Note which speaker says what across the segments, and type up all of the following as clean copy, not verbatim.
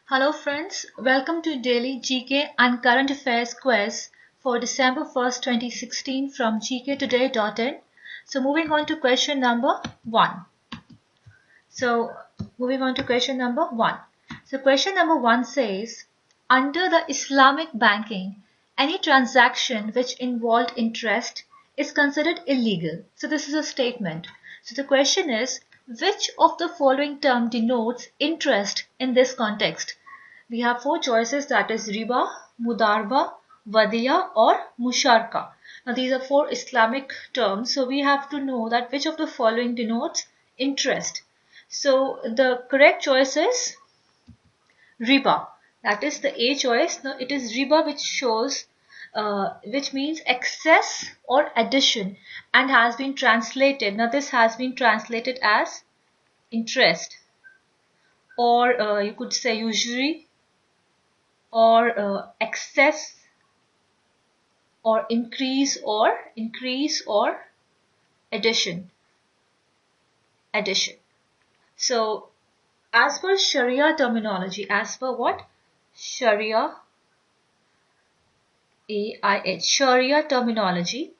Speaker 1: Hello friends, welcome to Daily GK and Current Affairs quiz for December 1st, 2016 from GKToday.in. So moving on to question number 1. So question number 1 says, under the Islamic banking, any transaction which involved interest is considered illegal. So this is a statement. So the question is, which of the following term denotes interest in this context? We have 4 choices, that is riba, mudarba, wadiya or musharka. Now these are 4 Islamic terms, so we have to know that which of the following denotes interest. So the correct choice is riba. That is the A choice. Now it is riba which shows which means excess or addition and has been translated. Now this has been translated as interest, or you could say usury, or excess, or increase, or addition. So as per Sharia terminology, as per what? Sharia terminology.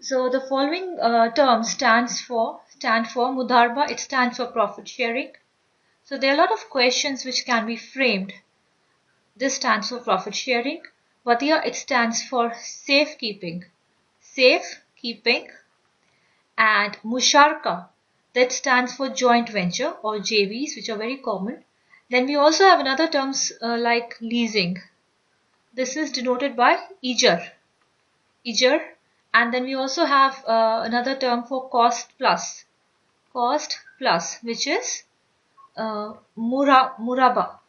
Speaker 1: So the following terms stand for mudarba. It stands for profit sharing. So there are a lot of questions which can be framed. This stands for profit sharing. Wadiya, it stands for safekeeping. And musharka, that stands for joint venture or JVs, which are very common. Then we also have another terms like leasing. This is denoted by ijar. And then we also have another term for cost plus, which is murabaha.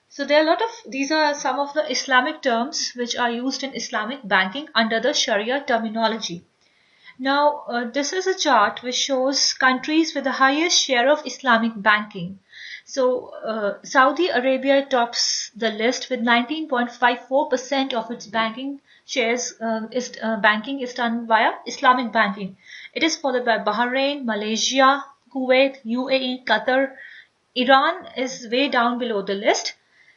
Speaker 1: So there are these are some of the Islamic terms which are used in Islamic banking under the Sharia terminology. Now this is a chart which shows countries with the highest share of Islamic banking. So Saudi Arabia tops the list with 19.54% of its banking shares. Banking is done via Islamic banking. It is followed by Bahrain, Malaysia, Kuwait, UAE, Qatar. Iran is way down below the list.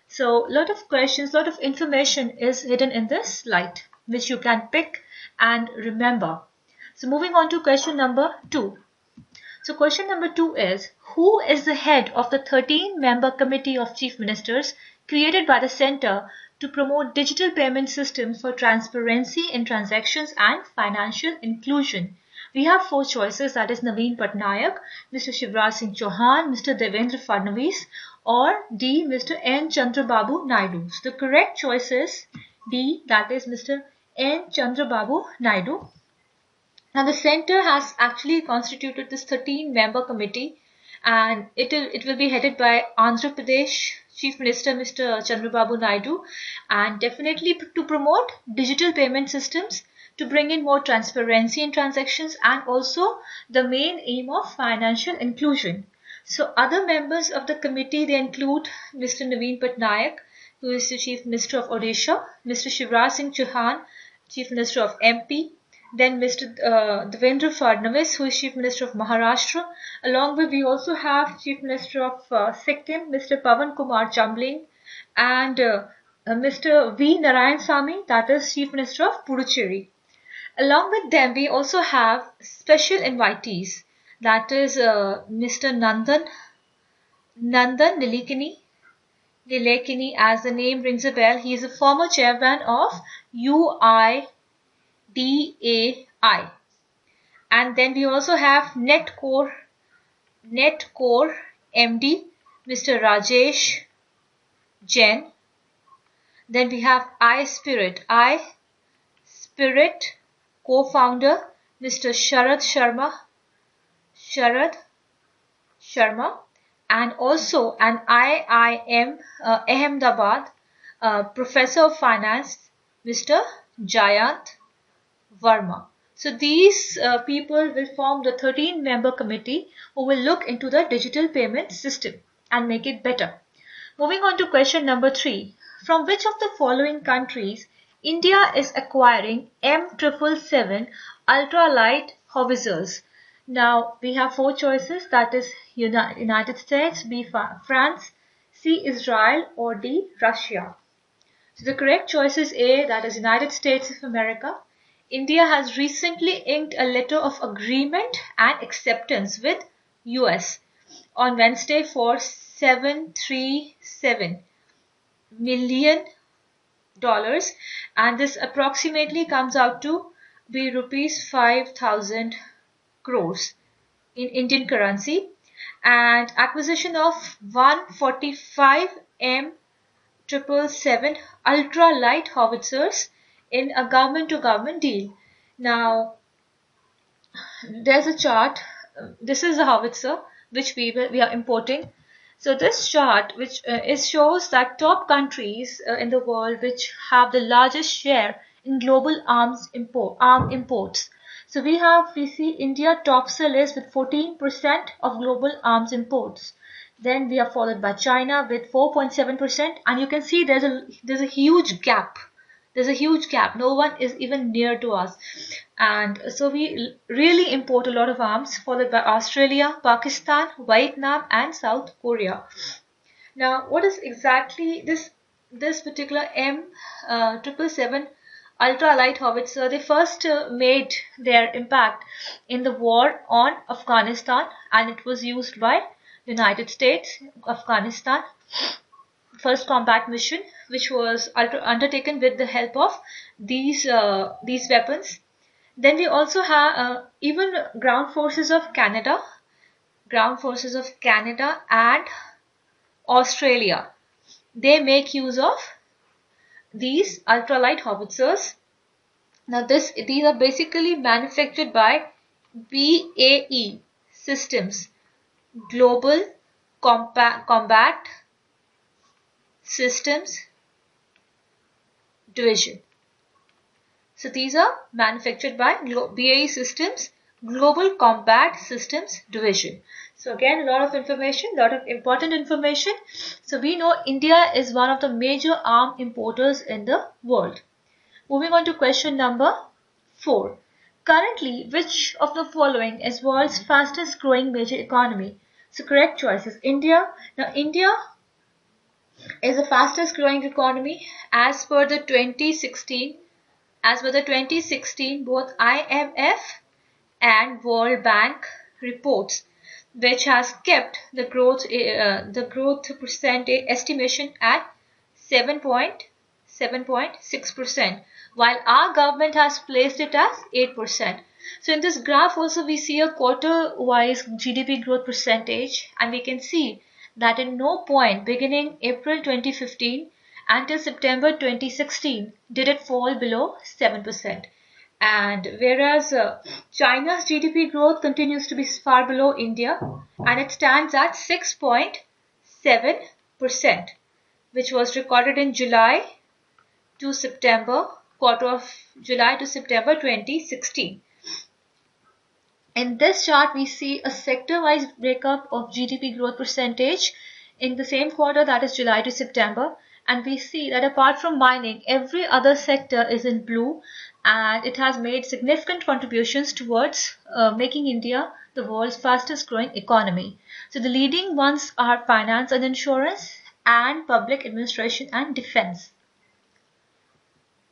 Speaker 1: So lot of questions, lot of information is hidden in this slide, which you can pick and remember. So moving on to question number 2. So question number 2 is, who is the head of the 13-member committee of chief ministers created by the Center to promote digital payment systems for transparency in transactions and financial inclusion? We have 4 choices, that is Naveen Patnaik, Mr. Shivraj Singh Chauhan, Mr. Devendra Fadnavis, or D, Mr. N. Chandrababu Naidu. So the correct choice is D, that is Mr. N. Chandrababu Naidu. Now the center has actually constituted this 13-member committee, and it will be headed by Andhra Pradesh Chief Minister Mr. Chandrababu Naidu, and definitely to promote digital payment systems, to bring in more transparency in transactions, and also the main aim of financial inclusion. So other members of the committee, they include Mr. Naveen Patnaik, who is the Chief Minister of Odisha, Mr. Shivraj Singh Chauhan, Chief Minister of MP, then Mr. Devendra Fadnavis, who is Chief Minister of Maharashtra. Along with, we also have Chief Minister of Sikkim, Mr. Pawan Kumar Chambling, and Mr. V. Narayanasamy, that is Chief Minister of Puducherry. Along with them, we also have special invitees, that is Mr. Nandan Nilekani, as the name rings a bell. He is a former chairman of UIDAI. And then we also have Netcore MD, Mr. Rajesh Jain. Then we have iSpirit co-founder Mr. Sharad Sharma, and also an IIM Ahmedabad professor of finance, Mr. Jayant Verma. So these people will form the 13-member committee who will look into the digital payment system and make it better. Moving on to question number 3. From which of the following countries India is acquiring M777 ultralight howitzers? Now we have four choices, that is United States, B France, C Israel, or D Russia. So the correct choice is A, that is United States of America. India has recently inked a letter of agreement and acceptance with US on Wednesday for $737 million, and this approximately comes out to be rupees 5,000 crores in Indian currency, and acquisition of 145 M777 ultra light howitzers in a government to government deal. Now there's a chart. This is a howitzer which we are importing. So this chart, which it shows that top countries in the world which have the largest share in global arms imports. So we see India tops the list with 14% of global arms imports. Then we are followed by China with 4.7%, and you can see there's a huge gap. There's a huge gap. No one is even near to us. And so we really import a lot of arms, followed by Australia, Pakistan, Vietnam, and South Korea. Now, what is exactly this particular M777 ultralight howitzer? They first made their impact in the war on Afghanistan, and it was used by United States, Afghanistan first combat mission, which was undertaken with the help of these weapons. Then we also have even ground forces of Canada and Australia. They make use of these ultralight howitzers. Now these are basically manufactured by BAE Systems, Global Combat Systems Division. So these are manufactured by BAE Systems, Global Combat Systems Division. So again, a lot of information, a lot of important information. So we know India is one of the major arm importers in the world. Moving on to question number 4. Currently, which of the following is world's fastest growing major economy? So correct choice is India. Now India is the fastest growing economy as per the 2016 both IMF and World Bank reports, which has kept the growth percentage estimation at 7.6%, while our government has placed it as 8%. So in this graph also we see a quarter-wise GDP growth percentage, and we can see that in no point beginning April 2015 until September 2016 did it fall below 7%. And whereas China's GDP growth continues to be far below India, and it stands at 6.7%, which was recorded in quarter of July to September 2016. In this chart, we see a sector-wise breakup of GDP growth percentage in the same quarter, that is July to September. And we see that apart from mining, every other sector is in blue, and it has made significant contributions towards making India the world's fastest growing economy. So the leading ones are finance and insurance, and public administration and defense.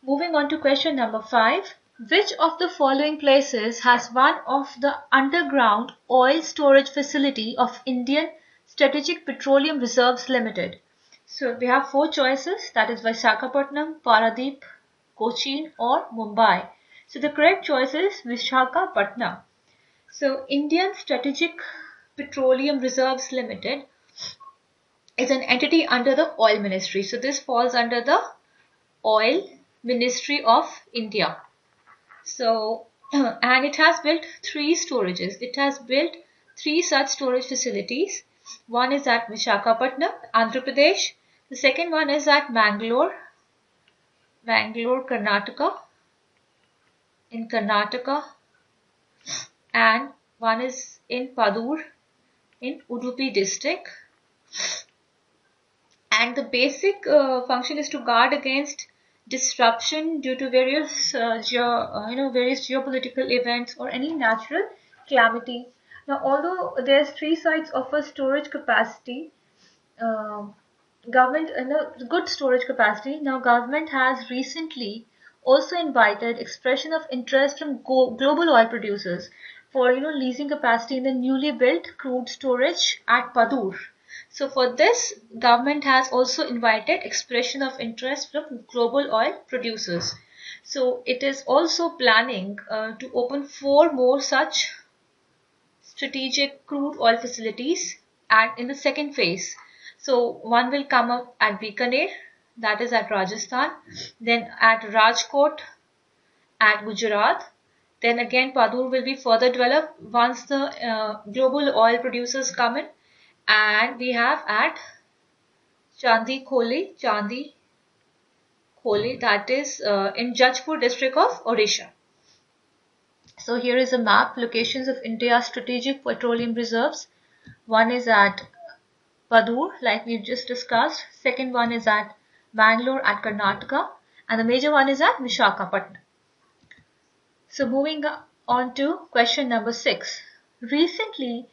Speaker 1: Moving on to question number 5. Which of the following places has one of the underground oil storage facility of Indian Strategic Petroleum Reserves Limited? So we have four choices, that is Visakhapatnam, Paradip, Cochin, or Mumbai. So the correct choice is Visakhapatnam. So Indian Strategic Petroleum Reserves Limited is an entity under the Oil Ministry. So this falls under the Oil Ministry of India. So, and it has built three storages. It has built three such storage facilities. One is at Visakhapatnam, Andhra Pradesh. The second one is at Bangalore, Karnataka, in Karnataka. And one is in Padur, in Udupi district. And the basic function is to guard against disruption due to various geopolitical events or any natural calamity. Now, although there's three sites offer storage capacity, uh, government good storage capacity. Now, government has recently also invited expression of interest from global oil producers for leasing capacity in the newly built crude storage at Padur. So for this, government has also invited expression of interest from global oil producers. So it is also planning to open four more such strategic crude oil facilities and in the second phase. So one will come up at Bikaner, that is at Rajasthan, then at Rajkot at Gujarat, then again Padur will be further developed once the global oil producers come in, and we have at Chandi Kholi, that is in Jajpur district of Odisha. So here is a map, locations of India's strategic petroleum reserves. One is at Padur, like we've just discussed. Second one is at Bangalore at Karnataka. And the major one is at Visakhapatnam. So moving on to question number 6. Recently,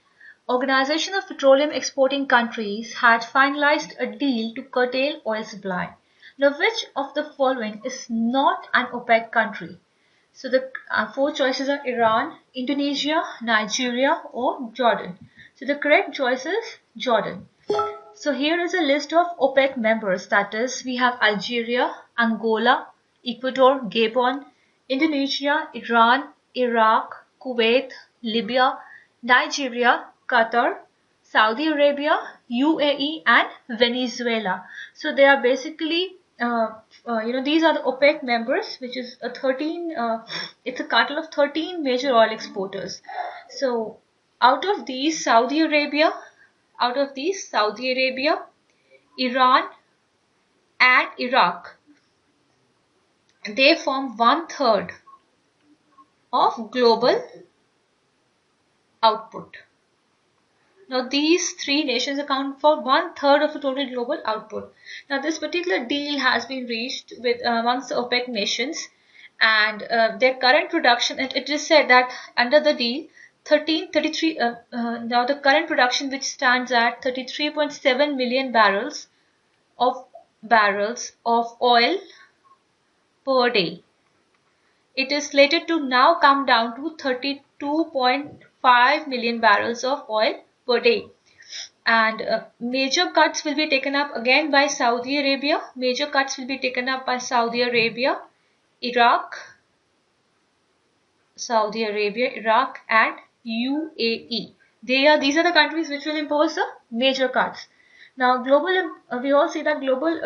Speaker 1: Organization of Petroleum Exporting Countries had finalized a deal to curtail oil supply. Now, which of the following is not an OPEC country? So the four choices are Iran, Indonesia, Nigeria, or Jordan. So the correct choice is Jordan. So here is a list of OPEC members, that is, we have Algeria, Angola, Ecuador, Gabon, Indonesia, Iran, Iraq, Kuwait, Libya, Nigeria, Qatar, Saudi Arabia, UAE, and Venezuela. So they are basically, these are the OPEC members, which is a 13. It's a cartel of 13 major oil exporters. So out of these, Saudi Arabia, Iran, and Iraq, they form 1/3 of global output. Now, these three nations account for 1/3 of the total global output. Now, this particular deal has been reached with amongst the OPEC nations, and their current production, and it is said that under the deal, now the current production, which stands at 33.7 million barrels of oil per day. It is slated to now come down to 32.5 million barrels of oil per day. And major cuts will be taken up again by Saudi Arabia. Iraq, and UAE. These are the countries which will impose the major cuts. Now, we all see that global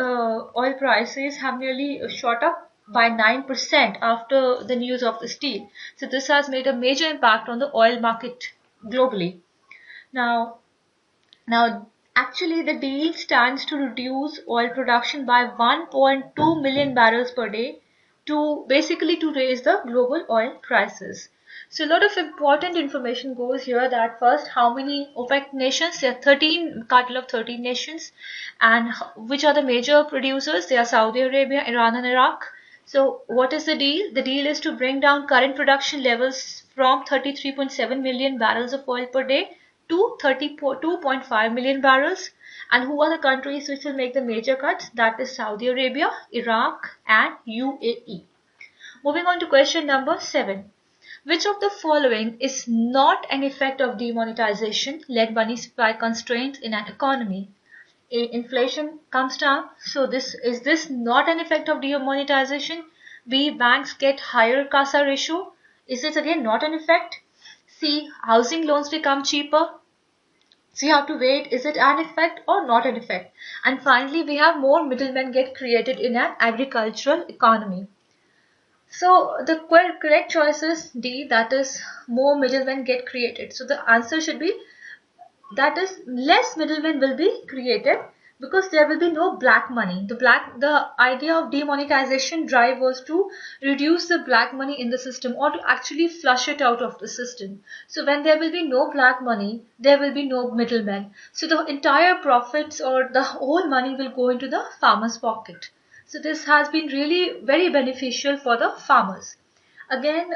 Speaker 1: oil prices have nearly shot up by 9% after the news of this deal. So this has made a major impact on the oil market globally. Now, actually, the deal stands to reduce oil production by 1.2 million barrels per day to raise the global oil prices. So a lot of important information goes here, that first, how many OPEC nations? There are 13, cartel of 13 nations. And which are the major producers? They are Saudi Arabia, Iran, and Iraq. So what is the deal? The deal is to bring down current production levels from 33.7 million barrels of oil per day to 32.5 million barrels. And who are the countries which will make the major cuts? That is Saudi Arabia, Iraq, and UAE. Moving on to question number 7. Which of the following is not an effect of demonetization led money supply constraints in an economy? A. Inflation comes down. So is this not an effect of demonetization? B. Banks get higher CASA ratio. Is it again not an effect? C. Housing loans become cheaper. So you have to wait, is it an effect or not an effect? And finally, we have more middlemen get created in an agricultural economy. So the correct choice is D, that is more middlemen get created. So the answer should be, that is, less middlemen will be created because there will be no black money. The idea of demonetization drive was to reduce the black money in the system, or to actually flush it out of the system. So when there will be no black money, there will be no middlemen. So the entire profits or the whole money will go into the farmer's pocket. So this has been really very beneficial for the farmers. Again,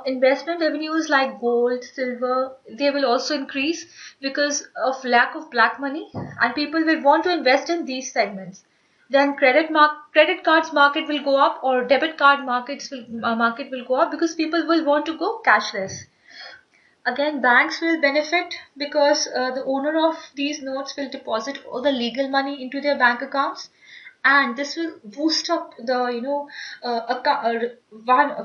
Speaker 1: investment revenues like gold, silver, they will also increase because of lack of black money, and people will want to invest in these segments. Then credit cards market will go up, or debit card market will go up because people will want to go cashless. Again, banks will benefit because the owner of these notes will deposit all the legal money into their bank accounts, and this will boost up the a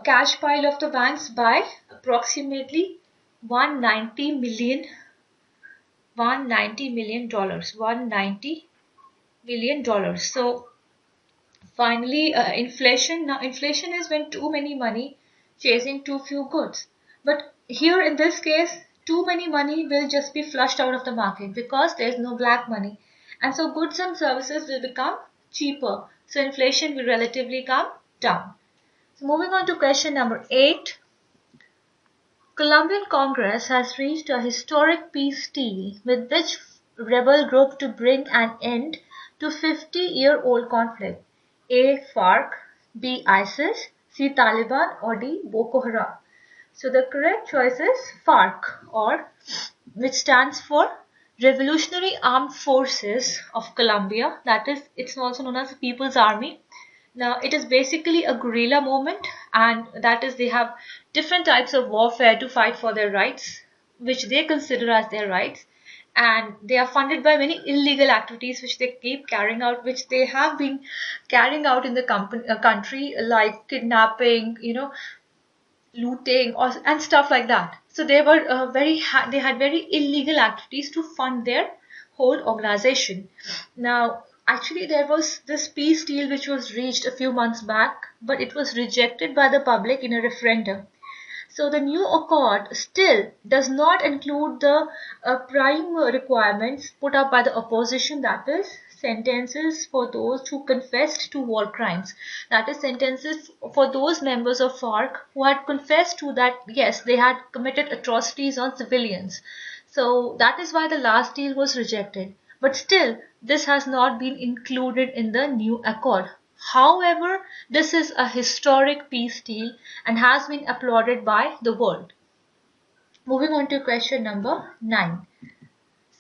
Speaker 1: cash pile of the banks by approximately 190 million $190 million. $190 million. So finally, inflation. Now, inflation is when too many money chasing too few goods. But here in this case, too many money will just be flushed out of the market because there's no black money. And so goods and services will become cheaper. So inflation will relatively come down. So moving on to question number 8. Colombian Congress has reached a historic peace deal with which rebel group to bring an end to 50-year-old conflict? A. FARC, B. ISIS, C. Taliban, or D. Boko Haram. So the correct choice is FARC, or which stands for Revolutionary Armed Forces of Colombia. That is, it's also known as the People's Army. Now, it is basically a guerrilla movement, and that is, they have different types of warfare to fight for their rights, which they consider as their rights, and they are funded by many illegal activities which they keep carrying out, which they have been carrying out in the country, like kidnapping, looting, and stuff like that. So they were they had very illegal activities to fund their whole organization. Now, actually, there was this peace deal which was reached a few months back, but it was rejected by the public in a referendum. So the new accord still does not include the prime requirements put up by the opposition, that is sentences for those who confessed to war crimes. That is sentences for those members of FARC who had confessed to that, yes, they had committed atrocities on civilians. So that is why the last deal was rejected. But still, this has not been included in the new accord. However, this is a historic peace deal and has been applauded by the world. Moving on to question number 9.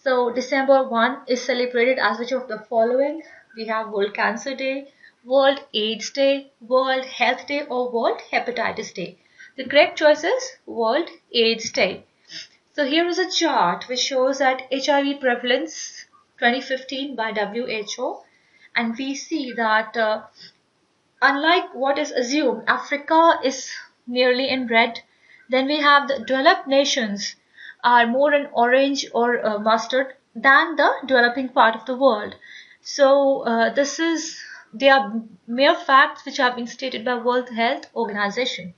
Speaker 1: So, December 1 is celebrated as which of the following? We have World Cancer Day, World AIDS Day, World Health Day, or World Hepatitis Day. The correct choice is World AIDS Day. So here is a chart which shows that HIV prevalence 2015 by WHO, and we see that unlike what is assumed, Africa is nearly in red. Then we have the developed nations are more in orange or mustard than the developing part of the world. So they are mere facts which have been stated by World Health Organization.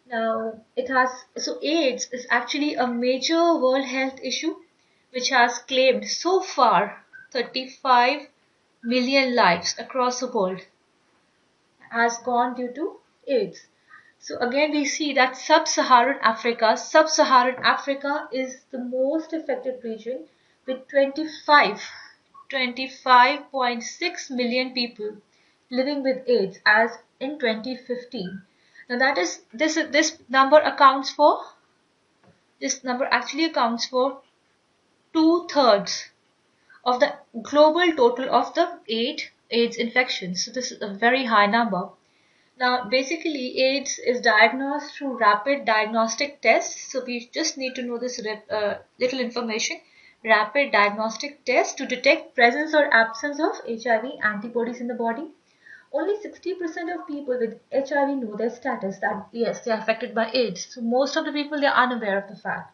Speaker 1: Now, AIDS is actually a major World Health issue which has claimed so far 35 million lives across the world has gone due to AIDS. So again, we see that Sub-Saharan Africa is the most affected region with 25.6 million people living with AIDS as in 2015. Now this number actually accounts for 2/3 of the global total of the AIDS infections. So this is a very high number. Now, basically, AIDS is diagnosed through rapid diagnostic tests. So we just need to know this little information. Rapid diagnostic tests to detect presence or absence of HIV antibodies in the body. Only 60% of people with HIV know their status, that yes, they are affected by AIDS. So most of the people, they are unaware of the fact.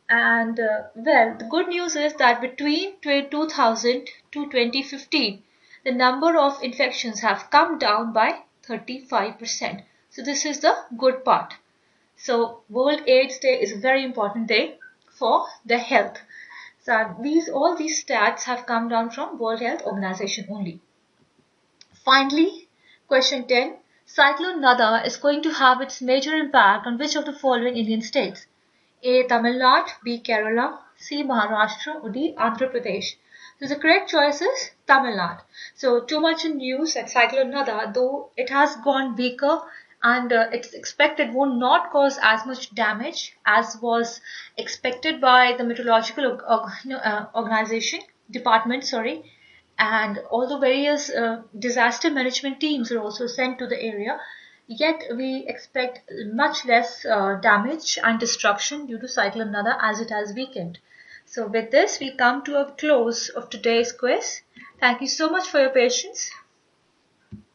Speaker 1: And well, the good news is that between 2000 to 2015, the number of infections have come down by 35%. So this is the good part. So World AIDS Day is a very important day for the health. So all these stats have come down from World Health Organization only. Finally, question 10. Cyclone Nada is going to have its major impact on which of the following Indian states? A. Tamil Nadu, B. Kerala, C. Maharashtra, or D. Andhra Pradesh. So the correct choice is Tamil Nadu. So too much in news that Cyclone Nada, though it has gone weaker and it's expected will not cause as much damage as was expected by the meteorological organization department, sorry, and all the various disaster management teams are also sent to the area. Yet we expect much less damage and destruction due to Cyclone Nada as it has weakened. So with this, we come to a close of today's quiz. Thank you so much for your patience.